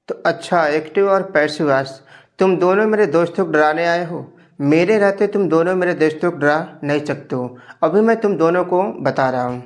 तो अच्छा, एक्टिव और पैसिव वॉइस, तुम दोनों मेरे दोस्तों को डराने आए हो। मेरे रहते तुम दोनों मेरे दोस्तों को डरा नहीं सकते हो। अभी मैं तुम दोनों को बता रहा हूँ।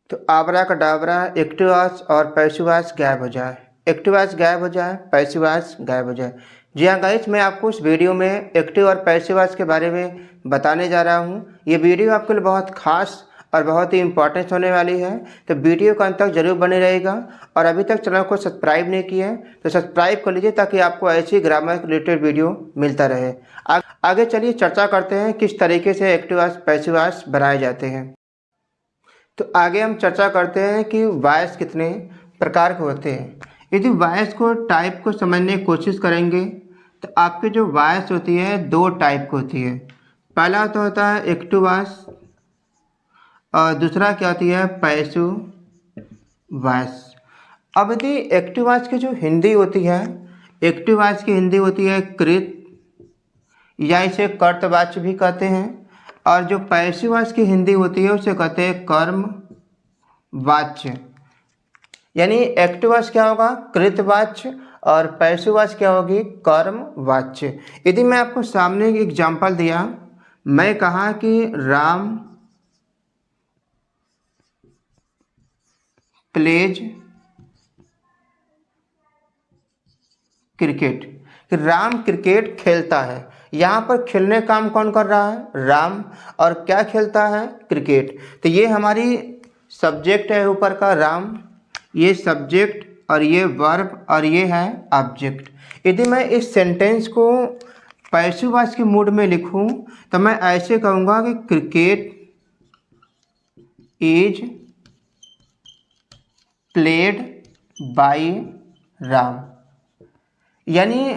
तो आबरा का डाबरा, एक्टिव वॉइस और पैसिव वॉइस गायब हो जाए। एक्टिव वॉइस गायब हो जाए, पैसिव वॉइस गायब हो जाए। जी हाँ गाइस, मैं आपको इस वीडियो में एक्टिव और पैसिव वॉइस के बारे में बताने जा रहा हूँ। ये वीडियो आपके लिए बहुत खास और बहुत ही इंपॉर्टेंट होने वाली है, तो वीडियो को अंत तक जरूर बने रहेगा। और अभी तक चैनल को सब्सक्राइब नहीं किया है तो सब्सक्राइब कर लीजिए, ताकि आपको ऐसी ग्रामर रिलेटेड वीडियो मिलता रहे। आगे चलिए चर्चा करते हैं किस तरीके से एक्टिव वॉइस पैसिव वॉइस बनाए जाते हैं। तो आगे हम चर्चा करते हैं कि वॉइस कितने प्रकार के होते हैं। यदि वॉइस को टाइप को समझने की कोशिश करेंगे तो आपकी जो वॉइस होती है दो टाइप की होती है। पहला तो होता है एक्टिव वॉइस और दूसरा क्या होती है, पैसिव वॉइस। अब यदि एक्टिव वॉइस की जो हिंदी होती है, एक्टिव वॉइस की हिंदी होती है कृत, या इसे कर्तवाच्य भी कहते हैं। और जो पैसिव वॉइस की हिंदी होती है उसे कहते हैं कर्म वाच्य। यानी एक्टिव वॉइस क्या होगा, कृतवाच्य, और पैसिव वॉइस क्या होगी, कर्म वाच्य। यदि मैं आपको सामने एक एग्जांपल दिया, मैं कहा कि Ram pledge cricket, Ram cricket खेलता है। यहाँ पर खेलने काम कौन कर रहा है, राम, और क्या खेलता है, क्रिकेट। तो ये हमारी सब्जेक्ट है ऊपर का राम, ये सब्जेक्ट और ये वर्ब और ये है ऑब्जेक्ट। यदि मैं इस सेंटेंस को पैसिव वॉइस के मूड में लिखूं तो मैं ऐसे कहूँगा कि cricket is played by Ram. यानी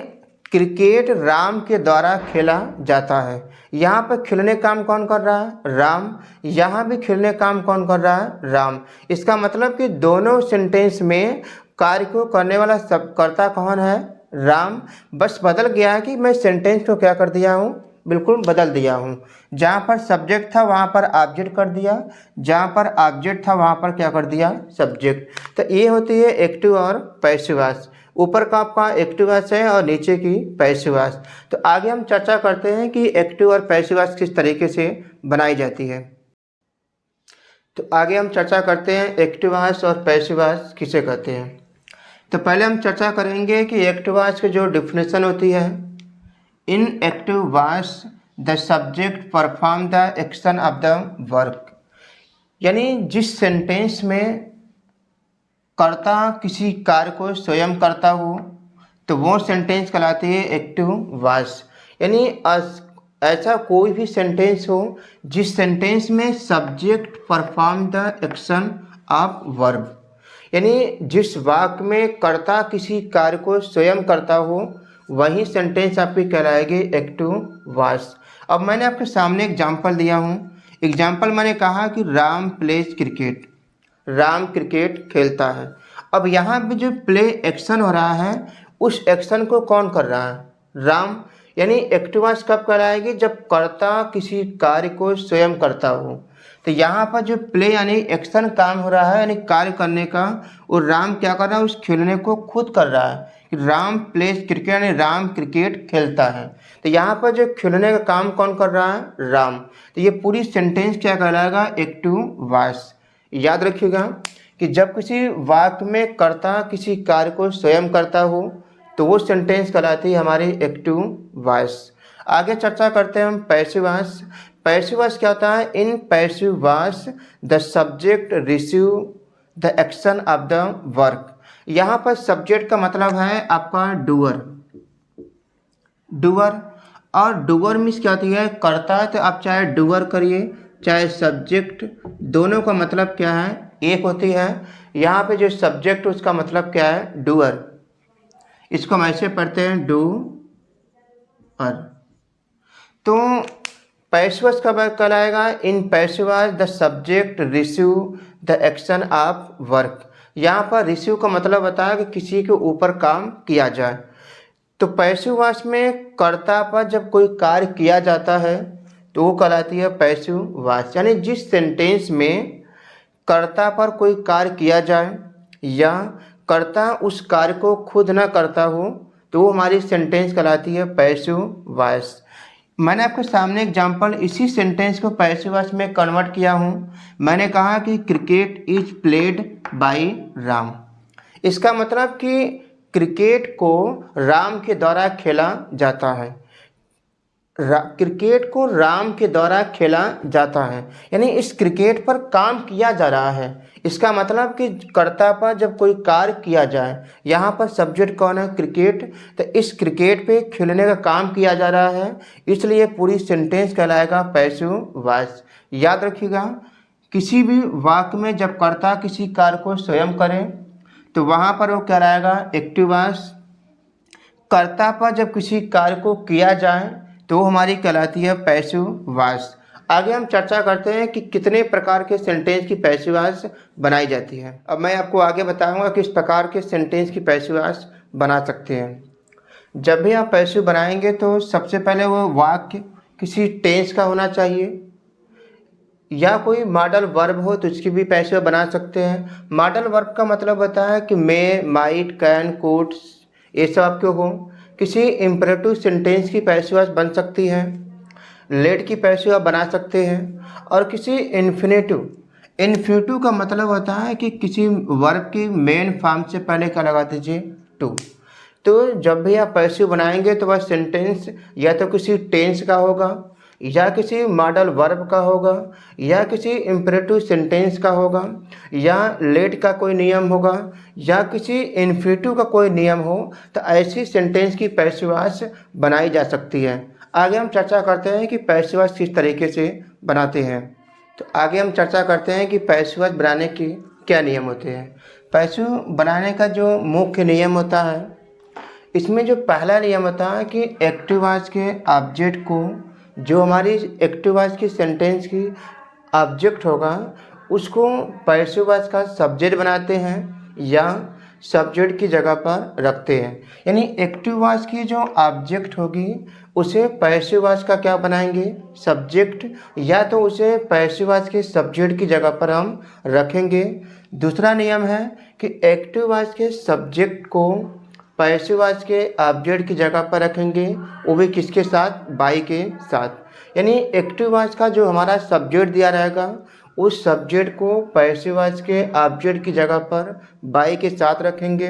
क्रिकेट राम के द्वारा खेला जाता है। यहाँ पर खेलने काम कौन कर रहा है, राम। यहाँ भी खेलने काम कौन कर रहा है, राम। इसका मतलब कि दोनों सेंटेंस में कार्य को करने वाला सब कर्ता कौन है, राम। बस बदल गया है कि मैं सेंटेंस को क्या कर दिया हूँ, बिल्कुल बदल दिया हूँ। जहाँ पर सब्जेक्ट था वहाँ पर ऑब्जेक्ट कर दिया, जहाँ पर ऑब्जेक्ट था वहाँ पर क्या कर दिया, सब्जेक्ट। तो ये होती है एक्टिव और पैसिव वॉइस। ऊपर का आपका एक्टिव वॉइस है और नीचे की पैसिव वॉइस। तो आगे हम चर्चा करते हैं कि एक्टिव और पैसिव वॉइस किस तरीके से बनाई जाती है। तो आगे हम चर्चा करते हैं एक्टिव वॉइस और पैसिव वॉइस किसे कहते हैं। तो पहले हम चर्चा करेंगे कि एक्टिव वॉइस की जो डिफिनेशन होती है, इन active voice the subject perform the action of the work. यानी जिस सेंटेंस में कर्ता किसी कार्य को स्वयं करता हो तो वो सेंटेंस कहलाती है एक्टिव वॉइस। यानी ऐसा कोई भी सेंटेंस हो जिस सेंटेंस में subject perform the action of verb. यानी जिस वाक्य में कर्ता किसी कार्य को स्वयं करता हो वही सेंटेंस आपकी कहलाएगी एक्टिव वॉइस। अब मैंने आपके सामने एग्जाम्पल दिया हूँ। एग्जाम्पल मैंने कहा कि Ram pledge cricket, Ram cricket खेलता है। अब यहाँ भी जो प्ले एक्शन हो रहा है उस एक्शन को कौन कर रहा है, राम। यानी एक्टिव वॉइस कब कहलाएगी, जब कर्ता किसी कार्य को स्वयं करता हो। तो यहाँ पर जो प्ले यानी एक्शन काम हो रहा है, यानी कार्य करने का, और राम क्या कर रहा है, उस खेलने को खुद कर रहा है। राम प्लेज क्रिकेट यानी राम क्रिकेट खेलता है। तो यहाँ पर जो खेलने का काम कौन कर रहा है, राम। तो ये पूरी सेंटेंस क्या कहलाएगा, एक्टिव वॉइस। याद रखिएगा कि जब किसी वाक्य में कर्ता किसी कार्य को स्वयं करता हो तो वो सेंटेंस कहलाती है हमारी एक्टिव वॉइस। आगे चर्चा करते हैं हम पैसिव वॉइस। पैसिव वॉइस क्या होता है, in passive voice the subject receive the action of the work. यहाँ पर सब्जेक्ट का मतलब है आपका डूअर, डूअर। और डूअर मीन्स क्या होती है, करता है। तो आप चाहे डूअर करिए चाहे सब्जेक्ट, दोनों का मतलब क्या है, एक होती है। यहाँ पे जो सब्जेक्ट उसका मतलब क्या है, डूअर। इसको हम ऐसे पढ़ते हैं डू अर। तो पैसिव वॉइस कब कहलाएगा, in passive voice the subject receive the action of work. यहाँ पर रिसीव का मतलब होता है कि किसी के ऊपर काम किया जाए। तो पैसिव वॉइस में कर्ता पर जब कोई कार्य किया जाता है तो वो कहलाती है पैसिव वॉइस। यानी जिस सेंटेंस में कर्ता पर कोई कार्य किया जाए या कर्ता उस कार्य को खुद ना करता हो तो वो हमारी सेंटेंस कहलाती है पैसिव वॉइस। मैंने आपके सामने एग्जांपल इसी सेंटेंस को पैसिव वॉइस में कन्वर्ट किया हूँ। मैंने कहा कि cricket is played by Ram. इसका मतलब कि क्रिकेट को राम के द्वारा खेला जाता है। क्रिकेट को राम के द्वारा खेला जाता है, यानी इस क्रिकेट पर काम किया जा रहा है। इसका मतलब कि कर्ता पर जब कोई कार्य किया जाए, यहाँ पर सब्जेक्ट कौन है? क्रिकेट। तो इस क्रिकेट पे खेलने का काम किया जा रहा है, इसलिए पूरी सेंटेंस कहलाएगा पैसिव वॉइस। याद रखिएगा, किसी भी वाक्य में जब कर्ता किसी कार्य को स्वयं करे तो वहाँ पर वो कहलाएगा एक्टिव वॉइस। कर्ता पर जब किसी कार्य को किया जाए तो हमारी कहलाती है पैसिव वॉइस। आगे हम चर्चा करते हैं कि कितने प्रकार के सेंटेंस की पैसिव वॉइस बनाई जाती है। अब मैं आपको आगे बताऊंगा किस प्रकार के सेंटेंस की पैसिव वॉइस बना सकते हैं। जब भी आप पैसिव बनाएंगे तो सबसे पहले वो वाक्य किसी टेंस का होना चाहिए, या कोई मॉडल वर्ब हो तो उसकी भी पैसिव बना सकते हैं। मॉडल वर्ब का मतलब होता है कि मे, माइट, कैन, कुड, ये सब आपके हो। किसी इम्परेटिव सेंटेंस की पैसिव वॉइस बन सकती है, लेट की पैसिव आप बना सकते हैं, और किसी इन्फिनेटिव का मतलब होता है कि किसी वर्ब की मेन फॉर्म से पहले क्या लगा दीजिए? टू। तो जब भी आप पैसिव बनाएंगे तो वह सेंटेंस या तो किसी टेंस का होगा, या किसी मॉडल वर्ब का होगा, या किसी इम्परेटिव सेंटेंस का होगा, या लेट का कोई नियम होगा, या किसी इन्फिनेटिव का कोई नियम हो। तो ऐसी सेंटेंस की पैसिव वॉइस बनाई जा सकती है। आगे हम चर्चा करते हैं कि पैसिव वॉइस किस तरीके से बनाते हैं। तो आगे हम चर्चा करते हैं कि पैसिव वॉइस बनाने के क्या नियम होते हैं। पैसिव बनाने का जो मुख्य नियम होता है, इसमें जो पहला नियम होता है कि एक्टिव वॉइस के ऑब्जेक्ट को, जो हमारी एक्टिव वॉइस की सेंटेंस की ऑब्जेक्ट होगा, उसको पैसिव वॉइस का सब्जेक्ट बनाते हैं या सब्जेक्ट की जगह पर रखते हैं। यानी एक्टिव वॉइस की जो ऑब्जेक्ट होगी उसे पैसिव वॉइस का क्या बनाएंगे? सब्जेक्ट, या तो उसे पैसिव वॉइस के सब्जेक्ट की जगह पर हम रखेंगे। दूसरा नियम है कि एक्टिव वॉइस के सब्जेक्ट को पैसिव वॉइस के ऑब्जेक्ट की जगह पर रखेंगे, वो भी किसके साथ? बाई के साथ। यानी एक्टिव वॉइस का जो हमारा सब्जेक्ट दिया रहेगा उस सब्जेक्ट को पैसिव वॉइस के ऑब्जेक्ट की जगह पर बाई के साथ रखेंगे।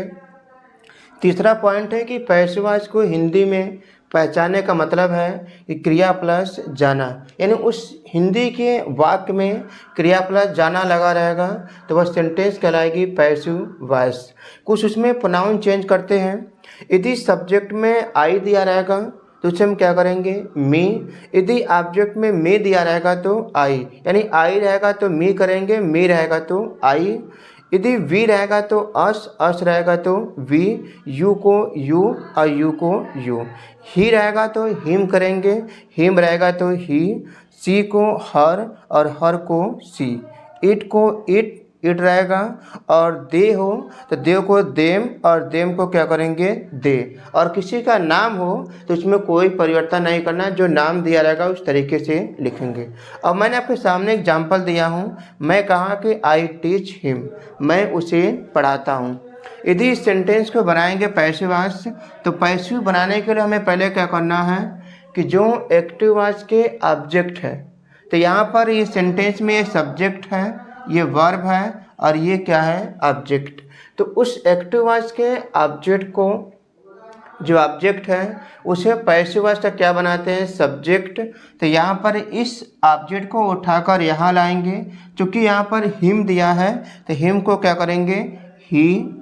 तीसरा पॉइंट है कि पैसिव वॉइस को हिंदी में पहचानने का मतलब है कि क्रिया प्लस जाना, यानी उस हिंदी के वाक्य में क्रिया प्लस जाना लगा रहेगा तो वह सेंटेंस कहलाएगी पैसिव वॉइस। कुछ उसमें प्रोनाउन चेंज करते हैं। यदि सब्जेक्ट में आई दिया रहेगा तो उसे हम क्या करेंगे? मी। यदि ऑब्जेक्ट में मी दिया रहेगा तो आई, यानी आई रहेगा तो मी करेंगे, मी रहेगा तो आई। यदि वी रहेगा तो अस रहेगा तो वी, यू को यू और यू को यू। ही रहेगा तो हिम करेंगे, हिम रहेगा तो ही। सी को हर और हर को सी। इट को इट रहेगा, और दे हो तो दे को देम और देम को क्या करेंगे? दे। और किसी का नाम हो तो उसमें कोई परिवर्तन नहीं करना, जो नाम दिया रहेगा उस तरीके से लिखेंगे। अब मैंने आपके सामने एग्जाम्पल दिया हूँ। मैं कहा कि आई टीच हिम, मैं उसे पढ़ाता हूँ। यदि इस सेंटेंस को बनाएंगे पैसिव वॉइस, तो पैसिव बनाने के लिए हमें पहले क्या करना है कि जो एक्टिव वॉइस के ऑब्जेक्ट है, तो यहाँ पर ये सेंटेंस में ये सब्जेक्ट है, ये वर्ब है, और ये क्या है? ऑब्जेक्ट। तो उस एक्टिव वॉइस के ऑब्जेक्ट को, जो ऑब्जेक्ट है उसे पैसिव वॉइस का क्या बनाते हैं? सब्जेक्ट। तो यहाँ पर इस ऑब्जेक्ट को उठाकर यहाँ लाएंगे। चूँकि यहाँ पर हिम दिया है तो हिम को क्या करेंगे? ही।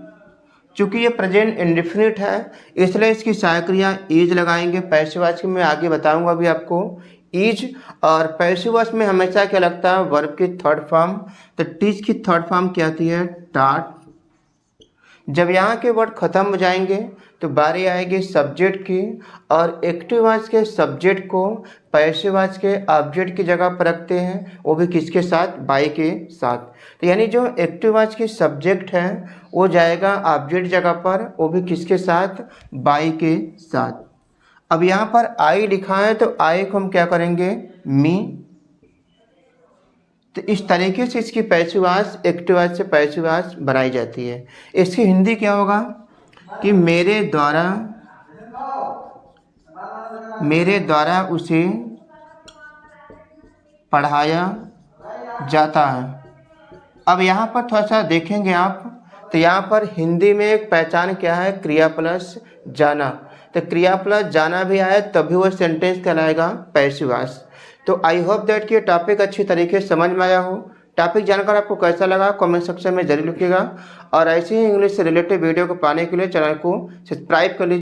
चूँकि ये प्रेजेंट इंडेफिनिट है इसलिए इसकी सहायक क्रिया इज लगाएंगे। पैसिव वॉइस की मैं आगे बताऊंगा अभी आपको। इज और पैसिव वॉइस में हमेशा क्या लगता है? वर्ब की थर्ड फॉर्म। तो टीच की थर्ड फॉर्म क्या आती है? टाट। जब यहाँ के वर्ड खत्म हो जाएंगे तो बारी आएगी सब्जेक्ट की, और एक्टिव वॉइस के सब्जेक्ट को पैसिव वॉइस के ऑब्जेक्ट की जगह पर रखते हैं, वो भी किसके साथ? बाई के साथ। तो यानी जो एक्टिव वॉइस की सब्जेक्ट है वो जाएगा ऑब्जेक्ट जगह पर, वो भी किसके साथ? बाई के साथ। अब यहाँ पर आई लिखा है तो आई को हम क्या करेंगे? मी। तो इस तरीके से इसकी पैसिव वॉइस एक्टिव वॉइस से पैसिव वॉइस बनाई जाती है। इसकी हिंदी क्या होगा कि मेरे द्वारा उसे पढ़ाया जाता है। अब यहाँ पर थोड़ा सा देखेंगे आप, तो यहाँ पर हिंदी में एक पहचान क्या है, क्रिया प्लस जाना। तो क्रिया प्लस जाना भी आए तब भी वो सेंटेंस कहलाएगा पैसिव वॉइस। तो आई होप दैट कि ये टॉपिक अच्छी तरीके से समझ में आया हो। टॉपिक जानकर आपको कैसा लगा कमेंट सेक्शन में जरूर लिखिएगा, और ऐसे ही इंग्लिश से रिलेटेड वीडियो को पाने के लिए चैनल को सब्सक्राइब कर लीजिए।